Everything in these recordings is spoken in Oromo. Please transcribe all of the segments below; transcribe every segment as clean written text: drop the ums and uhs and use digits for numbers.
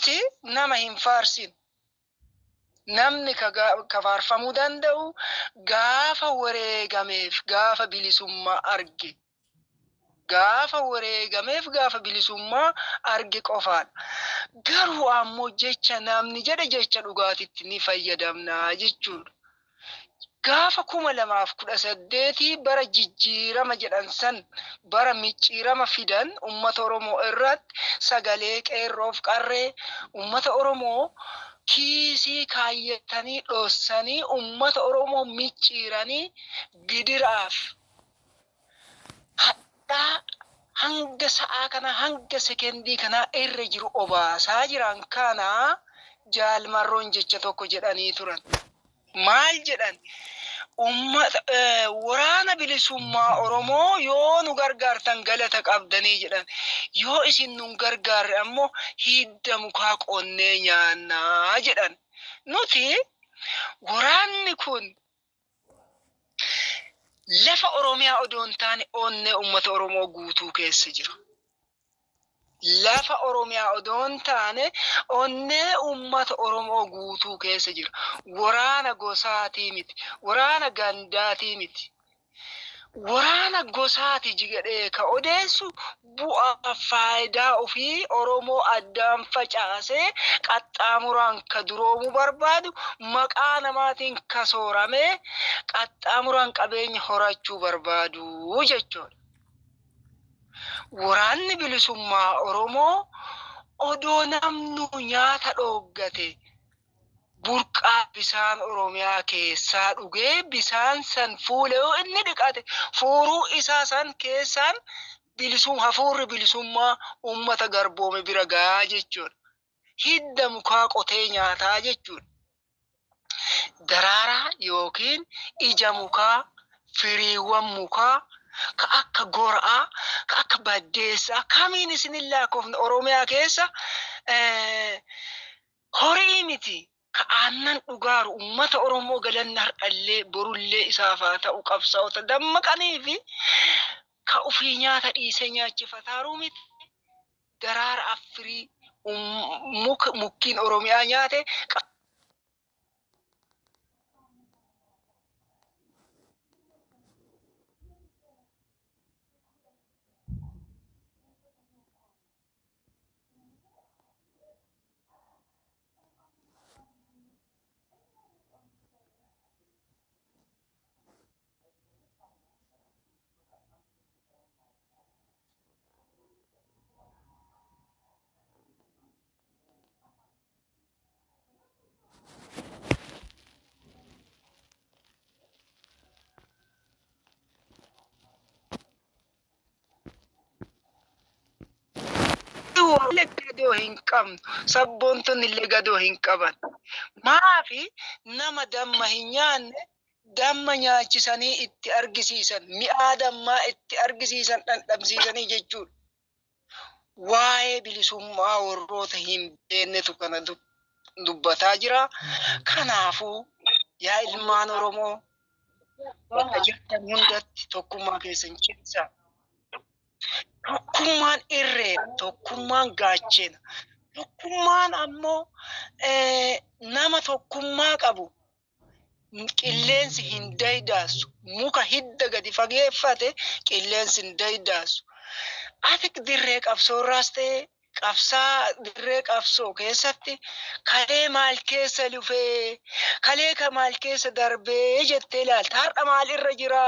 nuti nama hin faarsin. Namni ka faarfamuu danda'u gaafa wareegameef gaafa bilisummaa arge. Gaafa wareegameef gaafa bilisummaa arge qofaadha. Garuu ammoo jecha namni jedhe jecha dhugaatitti ni fayyadamna jechuudha. Gaafa 2018 bara jijjiirama jedhan san bara micciirama fidan ummata Oromoo irratti sagalee qeerroof qarree ummata Oromoo kiisii kaayyatanii dhossanii ummata Oromoo micciiranii gidiraaf hadhaa hanga sa'aa kana hanga sekendii kana irra jiru obaasaa jiran kana jaalmarroon jecha tokko jedhanii turan. Maal jedhan? Waraana bilisummaa Oromoo yoo nu gargaartan galata qabdanii jedhan. Yoo isin nu gargaarre ammoo hidda mukaa qonnee nyaannaa jedhan. Nuti waraanni kun lafa Oromiyaa odoon taane onnee ummata Oromoo guutuu keessa jira. Lafa Oromiyaa odoon taane onnee ummata Oromoo guutuu keessa jira. Waraana gosaatii miti. Waraana gandaatii miti. Waraana gosaati jedhee ka odeessu bu'aa faayidaa ofii Oromoo addaan facaasee qaxxaamuraan ka duroomuu barbaadu maqaa namaatiin ka sooramee qaxxaamuraan qabeenya horachuu barbaadu jechuudha. Waraanni bilisummaa Oromoo odoo namnu nyaata dhoggate burqaa bisaan Oromiyaa keessaa dhugee bisaan san fuulee inni dhiqate fuuruu isaa san keessaan hafuurri bilisummaa ummata garboome bira gahaa jechuudha. Hidda mukaa qotee nyaataa jechuudha. Daraaraa yookiin ija mukaa, firiiwwan mukaa ka akka goraa, ka akka baddeessaa kamiin isinillaa kofne Oromiyaa keessa horii miti. Ka aannan dhugaaru ummata Oromoo galanna har'allee borullee isaaf haa ta'u qabsaa'ota dammaqanii fi ka ofii nyaata dhiisee nyaachifataaru miti. Daraara affirii mukkiin Oromiyaa nyaate gadoo hin qabnu sabboontonni illee gadoo hin qaban. Maafi nama damma hin nyaanne damma nyaachisanii itti argisiisan mi'aa dammaa itti argisiisan dhandhamsiisanii jechuudha. Waa'ee bilisummaa warroota hin beeknetu kana dubbataa jira. Kanaafuu yaa ilmaan Oromoo bakka jirtan hundatti tokkummaa keessan cimsaa. Tokkummaan irree, tokkummaan gaachena. Tokkummaan ammoo nama tokkummaa qabu qilleensi hin daydaasu. Muka hidda gadi fageeffate qilleensi hin daydaasu. Ati dirree qabsoorraas ta'e qabsaa dirree qabsoo keessatti kalee maal keessa lufee kalee ka maal keessa darbee jettee ilaalta. Har'a maal irra jira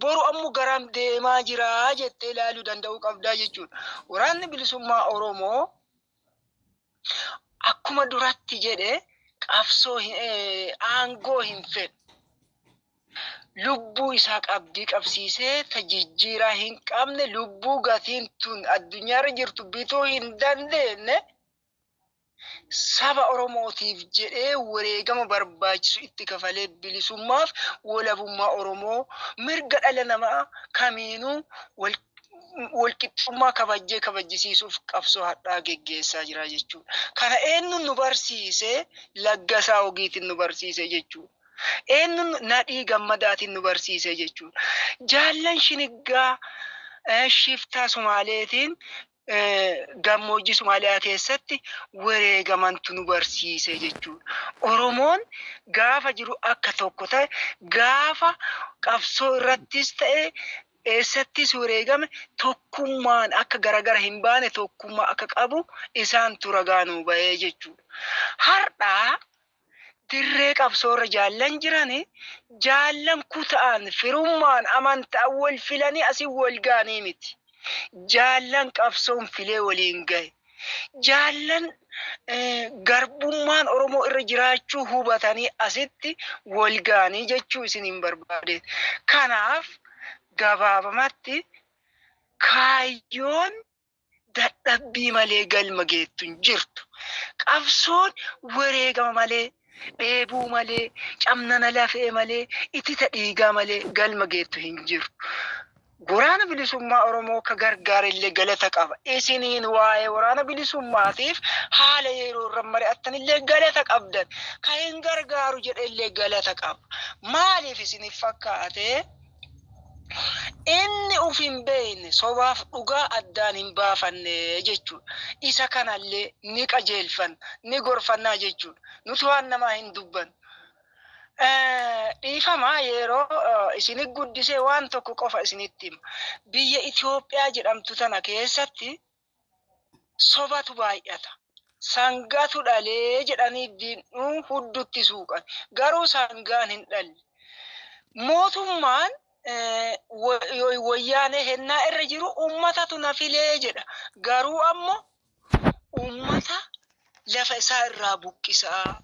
boru ammoo garam deemaa jira jettee ilaaluu danda'uu qabdaa jechuudha. Waraanni bilisummaa Oromoo akkuma duratti jedhe qabsoo aangoo hin fedhu. Lubbuu isaa qabdii qabsiisee tajijjiiraa hin qabne lubbuu gatiin tun addunyaarra jirtu bituu hin dandeenye saba Oromootiif jedhee wareegama barbaachisu itti kafalee bilisummaaf walabummaa Oromoo mirga dhala namaa kamiinuu walqixxummaa kabajjisiisuuf qabsoo hadhaa geggeessaa jira jechuudha. Kana eenyuun nu barsiise Laggasaa Ogiitiin nu barsiise jechuudha. Eenyuun Nadhii Gammadaatiin nu barsiise jechuudha. Jaallan Shiniggaa shiftaa Somaaleetiin gammoojjii Somaaliyaa keessatti wareegamantu nu barsiise jechuudha. Oromoon gaafa jiru akka tokko ta'e gaafa qabsoo irrattis ta'e eessattis wareegame tokkummaan akka garagara hin baane tokkummaa akka qabu isaantu ragaa nuu ba'ee jechuudha. Har'aa dirree qabsoorra jaallan jirani jaallan kuta'an firummaan amantaan wal filanii asii wal gaanii miti. Jaallan qabsoon filee waliin gahe. Jaallan garbummaan Oromoo irra jiraachuu hubatanii asitti wal gaanii jechuu isin hin barbaade. Kanaaf gabaabamatti kaayyoon dadhabbii malee galma geettu hin jirtu. Qabsoon wareegama malee, dheebuu malee, camnana lafee malee, itita dhiigaa malee galma geettu hin jirtu. Waraana bilisummaa Oromoo ka gargaarillee galata qaba. Isiniin waa'ee waraana bilisummaatiif haala yeroo irra mari'attanillee galata qabdan. Ka hin gargaaru jedhellee galata qaba. Maaliif isiniif fakkaate? Inni uf hin beekne sobaaf dhugaa addaan hin baafanne jechuudha. Isa kanallee ni qajeelfanna, ni gorfannaa jechuudha. Nuti waan namaa hin dubbannu. Dhiifama yeroo isinit guddisee waan tokko qofa isinitti hima. Biyya Itoophiyaa jedhamtu tana keessatti sobatu baay'ata. Sangatu dhalee jedhanii diinuu huddutti suuqan. Garuu sangaan hin dhalle. Mootummaan wayyaanee hennaa irra jiru ummatatu na filee jedha. Garuu ammoo ummata lafa isaa irraa buqqisaa.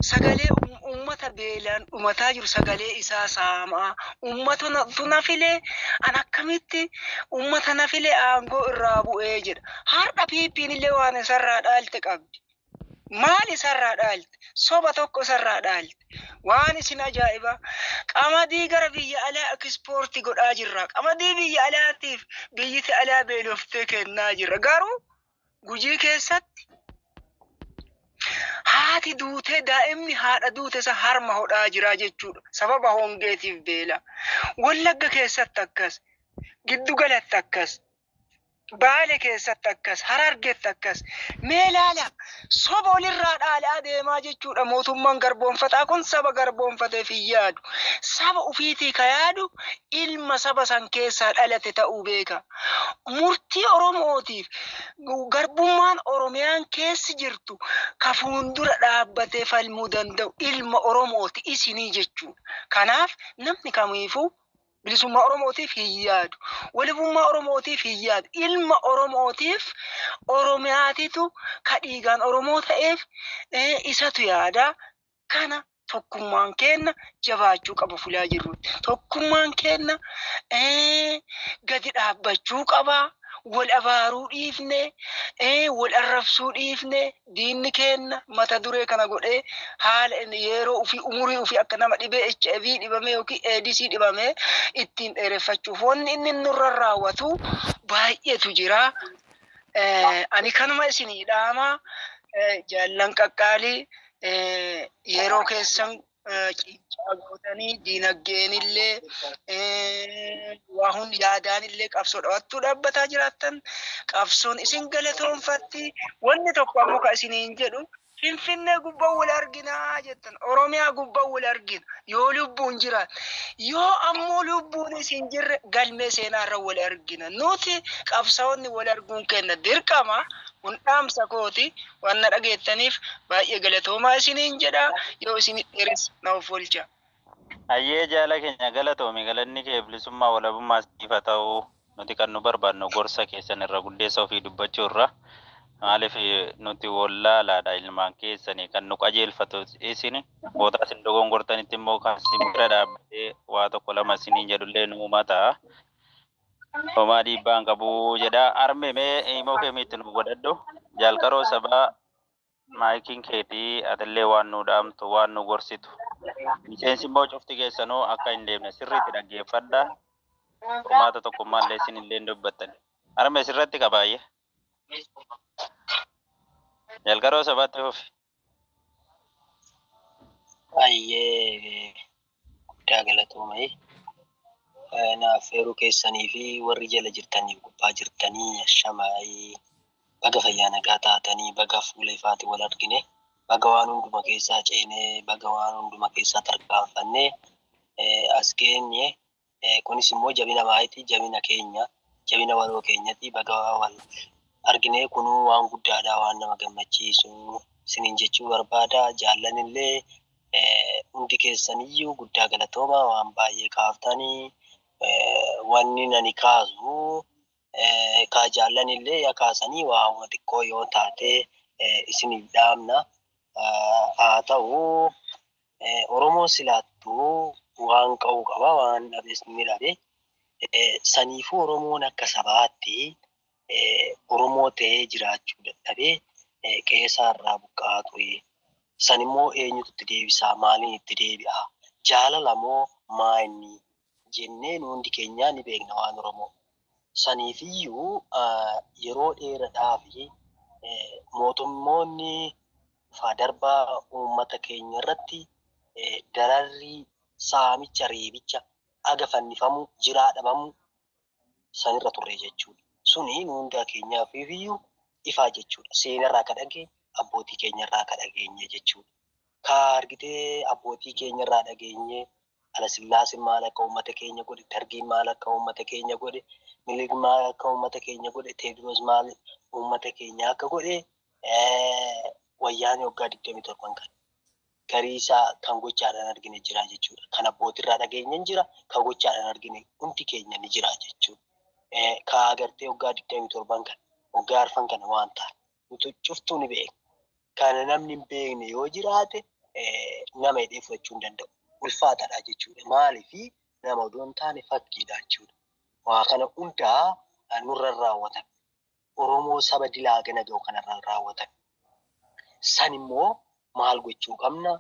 Sagalee ummata beelaan dhumataa jiru sagalee isaa saamaa. Ummata na filee an akkamitti ummata na filee aangoo irraa bu'ee jedha. Har'a piippiin illee waan isarraa dhaalte qabdi. Maal isarraa dhaalte? Soba tokko isarraa dhaalte. Waan isin ajaa'ibaa. Qamadii gara biyya alaa ekspoortii godhaa jirra. Qamadii biyya alaatiif biyyiti alaa beeloftee kennaa jirra. Garuu Gujii keessatti haati duutee daa'imni haadha duute isa harma hodhaa jira jechuudha. Sababa hongeetiif beela. Wallagga keessatti akkas, giddu galatti akkas, Baale keessatti akkas, Harargeetti akkas. Mee laala soba walirraa dhaalaa deemaa jechuudha. Mootummaan garboonfataa kun saba garboonfateef hin yaadu. Saba ufiitii ka yaadu ilma saba san keessaa dhalate ta'uu beeka. Murtii Oromootiif garbummaan Oromiyaan keessi jirtu ka fuuldura dhaabbatee falmuu danda'u ilma Oromooti isinii jechuudha. Kanaaf namni kamiifuu bilisummaa Oromootiif hin yaadu. Walabummaa Oromootiif hin yaadu. Ilma Oromootiif Oromiyaatitu ka dhiigaan Oromoo ta'eef isatu yaada. Kana tokkummaan kenna jabaachuu qaba fulaa jirrutti. Tokkummaan kenna gadi dhaabbachuu qaba. Wal abaaruu dhiifne, wal arrabsuu dhiifne, diinni kenna mata duree kana godhee haala yeroo ofii umurii ofii akka nama dhibee HIV dhibame yookiin AIDS dhibame ittiin dheereffachuuf wanni inni nurra raawwatu baay'eetu jira. Ani kanuma isinii dhaama jaallan qaqqaalii yeroo keessan cincaa gootanii diinagdeen illee waa hundi yaadaan illee qabsoo dhawattuu dhaabbataa jiraattan qabsoon isin galatoonfatti. Wanni tokko ammoo ka isiniin jedhu Finfinnee gubbaa wal arginaa jettan Oromiyaa gubbaa wal argina yoo lubbuun jira yoo ammoo lubbuun isin jirre galmee seenaarra wal argina. Nuti qabsaa'onni wal arguun kenna dirqama. Kun dhaamsa kooti waan na dhageettaniif baay'ee galatoomaa isiniin jedha. Yoo isin dheeres na of oolcha. Ayyee jaala keenya galatoomi galanni kee bilisummaa walabummaa siif haa ta'u. Nuti kan nu barbaadnu gorsa keessan irra guddeessa ofii dubbachuu irra. Maaliif nuti wallaalaadha ilmaan keessanii kan nu qajeelfatu isin booda isin dogongortanitti immoo kan isin bira dhaabbatee waa tokko lama isiniin jedhullee nu mataa. Homaa dhiibbaan qabu jedha arme mee immoo kamitti nu godhadhu jalqaroo sabaa maayikiin keetii atillee waan nu dhaamtu waan nu gorsitu miseensi immoo cufti keessanoo akka hin deemne sirriitti dhaggeeffadha. Homaata tokkummaallee isinillee dubbattan arme sirratti qabaayye jalqaroo sabaatti ofi. Baay'ee guddaa galatoomee naaf eeruu keessanii fi warri jala jirtanii gubbaa jirtanii shamaayii baga fayyaa nagaa taatanii baga fuula ifaati wal argine baga waan hunduma keessaa ceenee baga waan hunduma keessaa tarkaanfannee as geenye kunis immoo jabina maayitii jabina waloo keenyatti baga wal argine kunuu waan guddaadha waan nama gammachiisu siniin jechuu barbaada jaallanillee hundi keessaniyyuu guddaa galatooma waan baay'ee kaaftanii wanni nani kaasu ka jaallanillee yakaasanii waan xiqqoo yoo taate isiniif dhaamna haa ta'u Oromoo silaattu waan qabu qaba waan dhabees ni dhabe saniifuu Oromoon akka sabaatti Oromoo ta'ee jiraachuu dadhabee qe'eerraa buqqa'aa ture. San immoo eenyutu itti deebisaa? Maaliin itti deebi'a? Jaalala moo maa inni jennee hundi keenya ni beekna waan Oromoo. Saniifiyyuu yeroo dheeraadhaaf mootummoonni darbaa uummata keenya irratti dararrii saamicha reebicha aga fannifamu jiraa dhabamu sanirra turre jechuudha. Suni hunda keenyaaf iyyuu ifaa jechuudha. Seenarraa ka dhageenye abbootii keenyarraa ka dhageenye jechuudha. Ka argitee abbootii keenyarraa dhageenye Alasillaaseen maal akka uummata keenya godhe, Dargiin maal akka uummata keenya godhe, Minilik maal akka uummata keenya godhe, Teediroos maal uummata keenya akka godhe wayyaanee waggaa 27 kan gariisaa kan gochaadhaan argine jira jechuudha. Kan abbootirraa dhageenye jira, kan gochaadhaan argine hundi keenya ni jira jechuudha. Ka agartee waggaa 27 kan waggaa arfan kana waan ta'an nuti cuftuu ni beekna. Kana namni hin beekne yoo jiraate nama hidhee fudhachuu hin danda'u. Ulfaataadha jechuudha. Maaliifii nama odoo hin taane fakkiidha jechuudha. Waa kana hundaa nurra raawwatan. Oromoo saba dilaa gana ga'u kanarra raawwatan. San immoo maal gochuu qabna?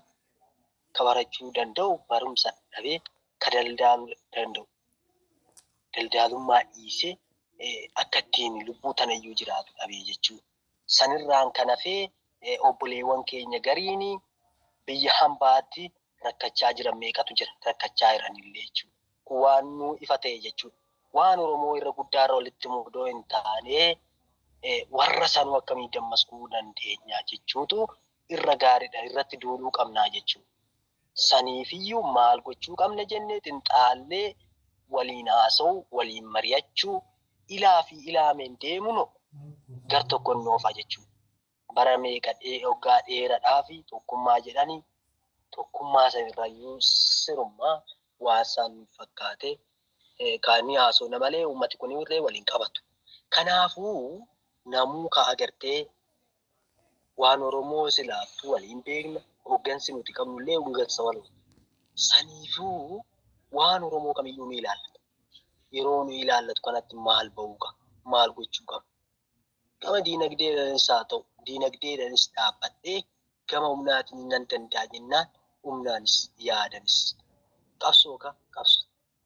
Ka barachuu danda'u barumsa dhabee ka daldaaluu danda'u. Daldaalummaa dhiisee akka ittiin lubbuu tanayyuu jiraatu dhabee jechuudha. Sanirraan kan hafee obboleewwan keenya gariin biyya hambaatti rakkachaa jiran meeqatu jira? Rakkachaa jiranillee jechuudha. Waan nu ifa ta'e jechuudha. Waan Oromoo irra guddaarra walitti mudoo hin taane warra sanuu akkamii dammaskuu dandeenya jechuutu irra gaariidha. Irratti duuluu qabnaa jechuudha. Saniifiyyuu maal gochuu qabna jennee xinxaallee waliin haasa'u, waliin mari'achuu, ilaa fi ilaameen deemuun gar tokko noofa jechuudha. Bara meeqa waggaa dheeraadhaa fi tokkummaa jedhanii tokkummaa sanirrayyuu sirummaa waan isaan fakkaate kaanii haasofna malee uummati kun irree waliin qabatu. Kanaafuu namuu ka agartee waan Oromoo silaattuu waliin beekna hooggansi nuti qabnullee hooggansa walooti. Saniifuu waan Oromoo kamiyyuu ni ilaallata. Yeroo nu ilaallatu kanatti maal ba'uu qaba? Maal gochuu qaba? Gama diinagdeedhaanis haa ta'u diinagdeedhaanis dhaabbadhee gama humnaatiin nan danda'a jennaan humnaanis yaadanis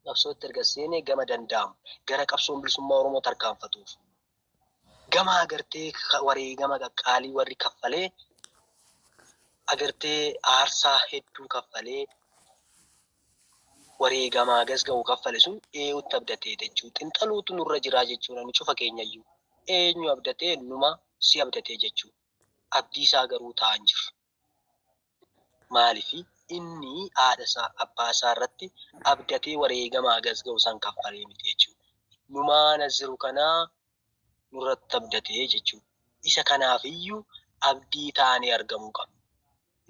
qabsootti erga seenee gama danda'amu gara qabsoon bilisummaa Oromoo tarkaanfatuuf gama agartee wareegama qaqqaalii warri kaffalee agartee aarsaa hedduu kaffalee wareegamaa gasga'u kaffale sun eenyutti abdatee jechuudha. Xinxaluutu nurra jiraa jechuudha. Nu cufa keenyayyuu eenyu abdatee numa si abdatee jechuudha. Abdii isaa garuu ta'an jiru. Maaliifii inni haadha isaa abbaa isaa irratti abdatee wareegamaa gasga'u san kaffalee miti jechuudha. Numaana jiru kanaa nurratti abdatee jechuudha. Isa kanaafiyyuu abdii taanee argamuu qaba.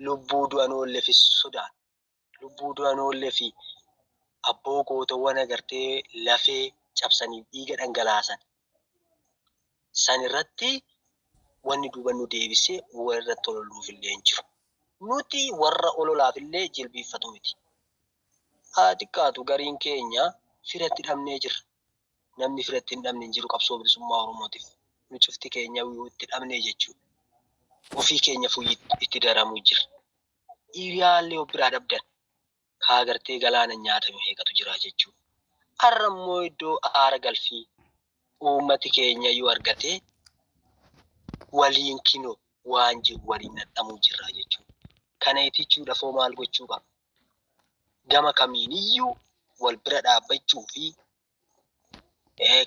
Lubbuu du'an oolleefis sodaan. Lubbuu du'an oolleefi abboo gootawwan agartee lafee cabsanii dhiiga dhangalaasan. San irratti wanni duuba nu deebisee warra tololuuf illee hin jiru. Nuti warra ololaaf illee jilbiiffatu miti. Haa xiqqaatu gariin keenya firatti dhabnee jirra. Namni firatti hin dhabne hin jiru qabsoo bilisummaa Oromootiif. Nu cufti keenya itti dhabnee jechuudha. Ofii keenya fuyyii itti daramuu jira. Hiriyaallee of biraa dhabdan. Kaa agartee galaana nyaatame heekatu jira jechuudha. Har'a immoo iddoo aara galfii uummati keenya yoo argate waliin kinoo waan jiru waliin dhadhamuu jirra jechuudha. Kana itichuudhaaf maal gochuu qaba? Gama kamiiniyyuu wal bira dhaabbachuu fi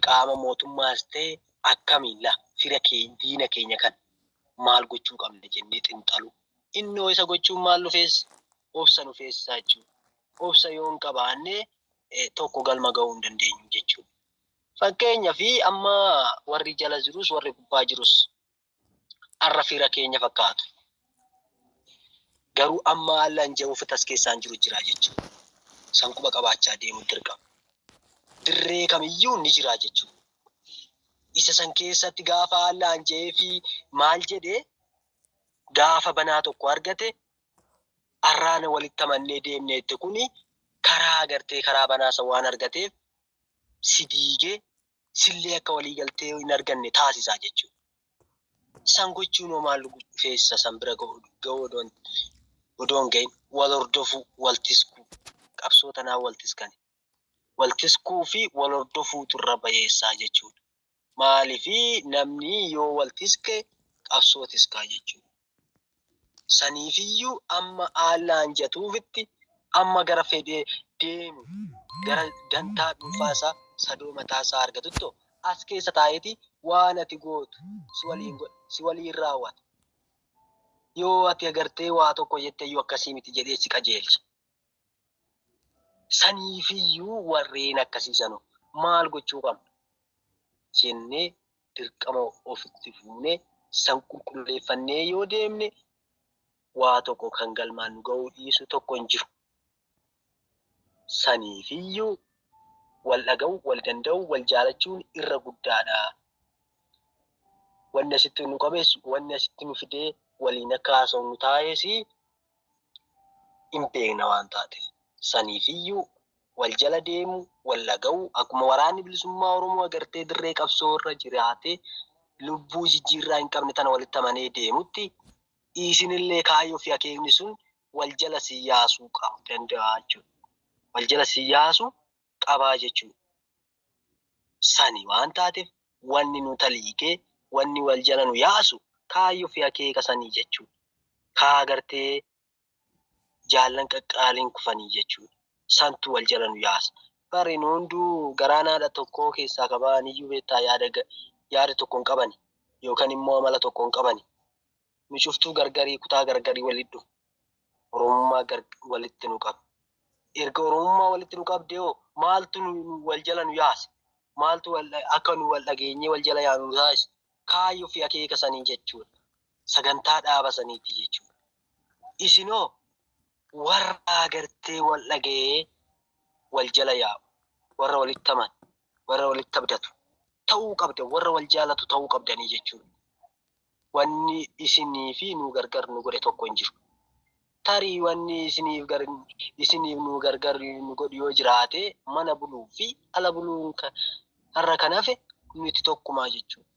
qaama mootummaas ta'e akkamiin fira keenya diina keenya kan maal gochuu qabna jennee xiinxalu. Innoo isa gochuun maal dhufees obsa dhufeessaa jechuudha. Obsa yoo hin qabaanne tokko galma ga'uu hin dandeenyu jechuudha. Fakkeenyaaf amma warri jala jirus warri gubbaa jirus har'a fira keenya fakkaatu. Garuu amma haalaan jedhuuf tas keessaan jiru jira jechuudha. Sanquba qabaachaa deemuu dirqama. Dirree kamiyyuu ni jira jechuudha. Isa san keessatti gaafa haalaan jedhee fi maal jedhee gaafa banaa tokko argate har'aana walitti amannee deemneetti kuni karaa agartee karaa banaasa waan argateef si diigee sillee akka walii galtee hin arganne taasisaa jechuudha. San gochuun maal feessa san bira ga'uu odoon gahin wal hordofuu wal tiskuu qabsoo tanaa wal tiskani. Wal tiskuu fi wal hordofuutu irra bayeessaa jechuudha. Maaliifi namni yoo wal tiske qabsoo tiskaa jechuudha. Saniifiyyuu amma haalaan jatuufitti amma gara fedhee deemu gara dantaa dhuunfaasaa sadoo mataasaa argatutto as keessa taa'eeti waan ati gootu si waliin raawwata. Yoo ati agartee waa tokko jetteeyyuu akkasii miti jedhee si qajeelcha. Saniifiyyuu warreen akkasiisanu maal gochuu qabna jennee dirqama ofitti fuunee san qulqulleeffannee yoo deemne waa tokko kan galmaan nu ga'uu dhiisu tokko hin jiru. Saniifiyyuu wal dhaga'uu, wal danda'uu, wal jaalachuun irra guddaadha. Wanni asitti nu qabeessu, wanni asitti nu fidee waliin akka haasa'u nu taa'eesi hin beekna waan taateef. Saniifiyyuu wal jala deemu, wal dhaga'uu akkuma waraanni bilisummaa Oromoo agartee dirree qabsoo irra jiraate lubbuu jijjiirraa hin qabne tana walitti amanee deemutti isinillee kaayyoo fi akeekni sun wal jala siyaasuu qabu danda'a jechuudha. Wal jala siyaasuu qabaa jechuudha. Sani waan taateef wanni nu taliikee wanni wal jala nu yaasu kaayyoo fi akeeka sanii jechuudha. Kaa agartee jaallan qaqqaaliin kufanii jechuudha. Santu wal jala nu yaasa. Bari nu hunduu garaan haadha tokkoo keessaa qabaan iyyuu beektaa yaada tokko hin qabani yookaan immoo amala tokko hin qabani. Nu cuftuu gargarii kutaa gargarii walitti dhufu. Oromummaa walitti nu qaba. Erga Oromummaa walitti nu qabdee hoo maaltu wal jala nu yaase? Maaltu akka nu wal dhageenyee wal jala yaanu taasise? Kaayyoo fi akeeka sanii jechuudha. Sagantaa dhaaba saniiti jechuudha. Isinoo warra agartee wal dhagee wal jala yaa'u, warra walitti aman, warra walitti abdatu ta'uu qabda, warra wal jaalatu ta'uu qabdanii jechuudha. Wanni isinii fi nu gargar nu godhe tokko hin jiru. Tarii wanni isiniif nu gargar nu godhu yoo jiraate mana buluu fi ala buluun har'a kan hafe nuti tokkumaa jechuudha.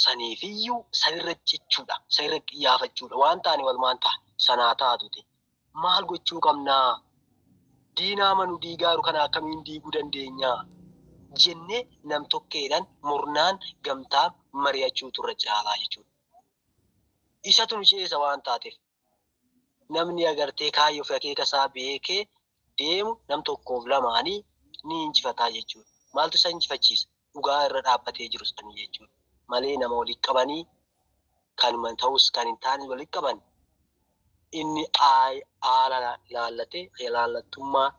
Saniifiyyuu sanirra jechuudha, sanirra qiyyaafachuudha. Waan taane walumaan ta'a sanaa taatute maal gochuu qabnaa? Diinaa manu diigaaru kana akkamiin diiguu dandeenyaa? Jennee nam tokkeedhaan murnaan gamtaan mari'achuutu irra caalaa jechuudha. Isatu nu ceesa waan taateef namni agartee kaayyoo fi akeeka isaa beekee deemu nam tokkoof lamaanii ni injifataa jechuudha. Maaltu isa injifachiisa? Dhugaa irra dhaabbatee jiru sanii jechuudha. Malee nama walitti qabanii kanuma ta'us kan hin taane walitti qaban inni haala laallatee laallattummaa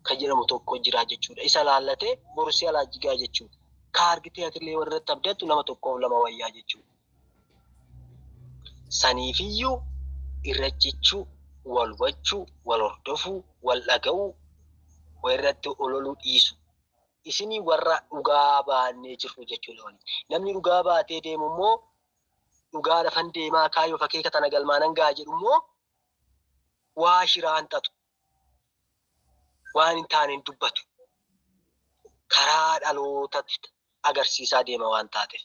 kan jedhamu tokko jira jechuudha. Isa laallatee borsii alaa jigaa jechuudha. Ka argitee atillee warra irratti abdattu nama tokkoof lama wayyaa jechuudha. Saniifiyyuu irra jechuu, wal hubachuu, wal hordofuu, wal dhaga'uu, walirratti ololuu dhiisu. Isinii warra dhugaa baannee jirru jechuudha. Namni dhugaa baatee deemu immoo dhugaa lafan deemaa kaayyoo fi akeeka tana galmaan gaa jedhu immoo waa shiraan xatu. Waan hin taane hin dubbatu. Karaa dhalootatti agarsiisaa deema waan taateef.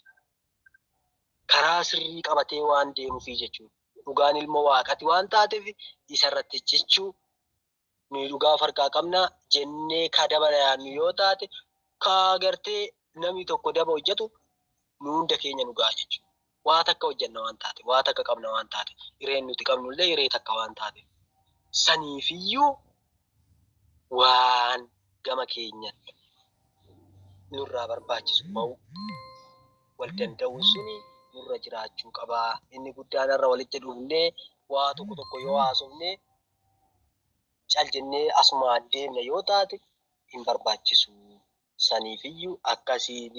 Karaa sirrii qabatee waan deemuufi jechuudha. Dhugaan ilmoo waaqati waan taateef isarratti jechuu nuyi dhugaa farqaa qabna jennee ka dabala yaannu yoo taate ka agartee namni tokko daba hojjetu nu hunda keenya dhugaa jechuudha. Waa takka hojjenna waan taate, waa takka qabna waan taate, hireen nuti qabnullee hiree takka waan taate. Saniifiyyuu waan gama keenya nurraa barbaachisu ba'u wal danda'u suni nurra jiraachuu qabaa. Inni guddaan irra walitti dhufnee waa tokko yoo haasofne cal jennee asuma deemna yoo taate hin barbaachisu. Saniifiyyuu akkasiin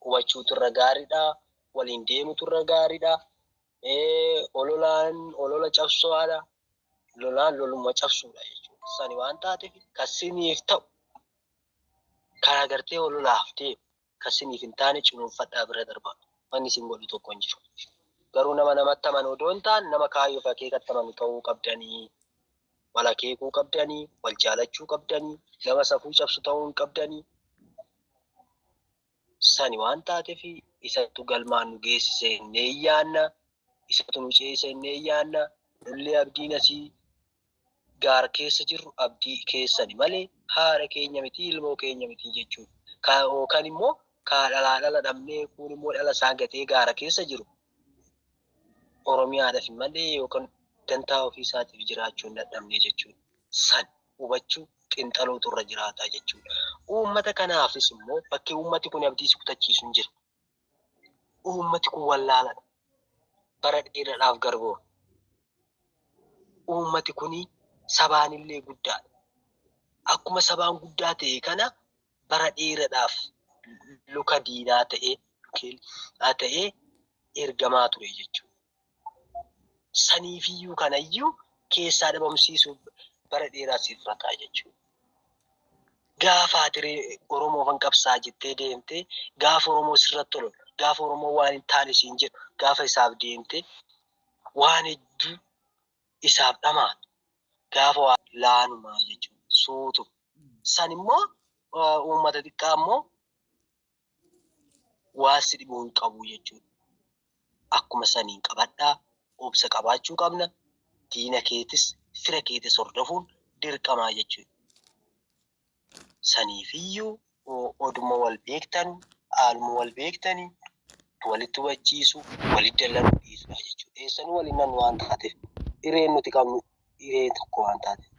hubachuutu irra gaariidha. Waliin deemutu irra gaariidha. Olola cabsuudha. Lolaan loluma cabsuudha jechuudha. Sani waan taateef kasiniif ta'u karaa gartee ololaaf deemu kasiniif hin taane cunuunfadhaa bira darbaa. Wanni isin godhu tokko hin jiru. Garuu nama namatti amanu odoo hin taane nama kaayyoo akeekatti amanu ta'uu qabdanii. Wal akeekuu qabdanii, wal jaalachuu qabdanii, nama safuu cabsu ta'uu hin qabdanii. Sani waan taateef isatu galmaan nu geessise hin yaanna, isatu nu ceese hin yaanna. Lollee abdiin asii gaara keessa jirru abdii keessani malee haadha keenya miti ilmoo keenya miti jechuudha. Yookaan immoo dhala dhabnee kun immoo dhala isaa gatee gaara keessa jiru Oromiyaadhaaf malee yookaan dantaa ofii isaatiif jiraachuu hin dadhabne jechuudha. San hubachuu xinxalootu irra jiraataa jechuudha. Uummata kanaafis immoo bakki uummati kun abdii si kutachiisu hin jiru. Uummati kun wallaaladha. Bara dheeraadhaaf garboora. Uummati kun sabaanillee guddaadha. Akkuma sabaan guddaa ta'e kana bara dheeraadhaaf luka diinaa ta'ee ergamaa ture jechuudha. Saniifiyyuu kanayyuu keessaa dhabamsiisuuf bara dheeraa siif rakaa jechuudha. Gaafa atiree Oromoo kan qabsaa jettee deemtee gaafa Oromoo sirratti tolu gaafa Oromoo waan hin taane siin jedhu gaafa isaaf deemtee waan hedduu isaaf dhamaatu gaafa waan laanumaa jechuudha. Suutu san immoo uummata xiqqaa immoo waan si dhibuu hin qabu jechuudha. Akkuma saniin qabadhaa. Obsa qabaachuu qabna. Diina keetis fira keetis hordofuun dirqamaa jechuudha. Saniifiyyuu oduma wal beektan, haaluma wal beektanii walitti hubachiisu, walitti dallanuu dhiisudha jechuudha. Eessanuu waliin nan waan taateef hireen nuti qabnu hiree tokko waan taateef.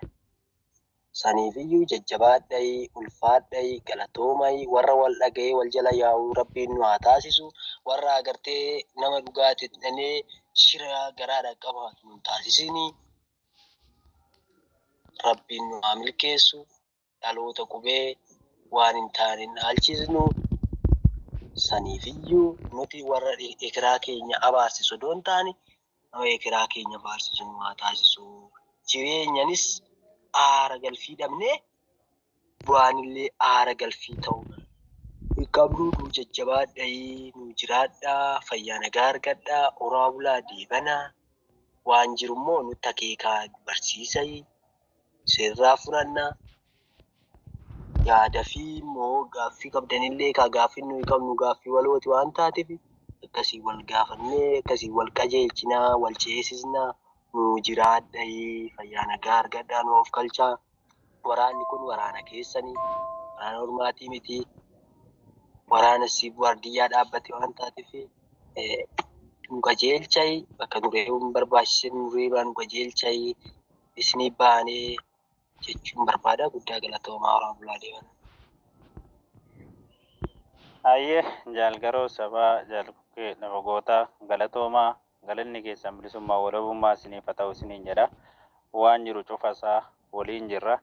Saniifiyyuu jajjabaadhayi, ulfaadhayi, galatoomayi, warra wal dhaga'ee wal jala yaa'uu rabbiin nu haa taasisu. Warra agartee nama dhugaatii dhanee shira garaadhaan qabaatu nu taasisini. Rabbiin nu haa milkeessu. Dhaloota qubee waan hin taane haalchisnu. Saniifiyyuu nuti warra ekeraa keenya abaarsisu odoo hin taane nama ekeraa keenya abaarsisu nu haa taasisu. Jireenyanis aara galfii dhabnee bu'aanillee aara galfii ta'u. Qabduu nu jajjabaadhayi, nu jiraadhaa, fayyaa nagaa argadhaa, horaa bulaa deebanaa. Waan jiru immoo nutti akeekaa barsiisayi, sirraa fudhannaa. Yaada fi immoo gaaffii qabdanillee gaaffii nuyi qabnu gaaffii walooti waan taateef akkasii wal gaafannee akkasii wal qajeelchinaa, wal ceesisnaa. Nu jiraadhayi, fayyaa nagaa argadhaa, nu of galchaa. Waraanni kun waraana keessanii, waraana ormaatii miti. Waraana si waardiyyaa dhaabbate waan taateef nu qajeelchayi, bakka nu reebuun barbaachise nu reebaa nu qajeelchayi, isinii baanee jechuun barbaada. Guddaa galatoomaa horaa bulaa deeman. Ayyee jaalgaroo sabaa jaalkukkee nama gootaa galatoomaa galanni keessan bilisummaa walabummaa isiniif haa ta'u isiniin jedha. Waan jiru cufasaa waliin jirra.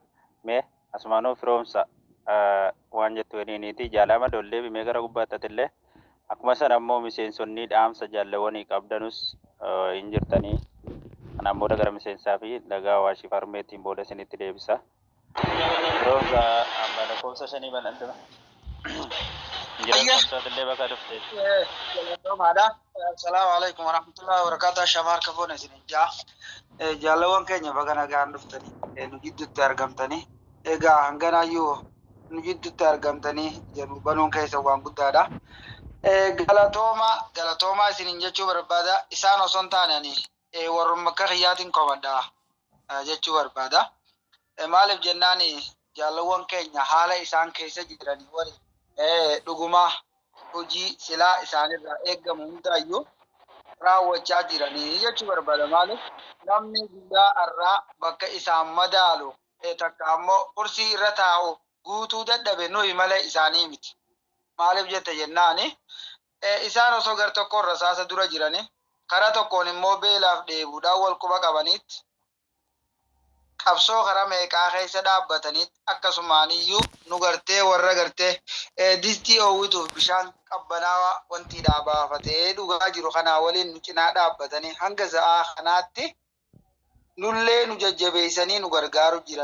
Mee asumaanoo firoomsa waan jettu waliiniiti jaalama dollee bimee gara gubbaatatillee akkuma sana ammoo miseensonni dhaamsa jaallawanii qabdanus hin jirtanii. Kanaan booda gara miseensaa fi dhagaa waashii farmeettiin booda isinitti deebisa. Firoomsa amma lakkoofsa shanii bal'andama. Jiraatillee bakka dhufte. Assalaamu alaikum warahmatullahi wabarakatuh. Shabaar kafoon isin ijaa. Jaalawwan keenya baga nagaan dhuftanii nu gidduutti argamtanii. Egaa hanganayyuu nu gidduutti argamtanii jedhu banuun keessa waan guddaadha. Galatoomaa isiniin jechuu barbaada. Isaan osoo hin taane warrummaa akka kiyyaatiin komadhaa jechuu barbaada. Maaliif jennaan jaalawwan keenya haala isaan keessa jiranii waliin dhuguma hojii silaa isaanirraa eegamu hundaayyuu raawwachaa jiranii jechuu barbaada. Maaliif namni guyyaa har'aa bakka isaan madaalu takka ammoo kursii irra taa'u guutuu dadhabe nuyi malee isaanii miti. Maaliif jette jennaani isaan osoo gar tokko irra saasa dura jirani karaa tokkoon immoo beelaaf dheebuudhaan wal quba qabaniitti qabsoo karaa meeqaa keessa dhaabbataniitti akkasumaaniyyuu nu gartee warra gartee distii oowwituuf bishaan qabbanaawaa wanti dhaabaafatee dhugaa jiru kanaa waliin nu cinaa dhaabbatanii hanga sa'aa kanaatti nullee nu jajjabeessanii nu gargaaru jiran.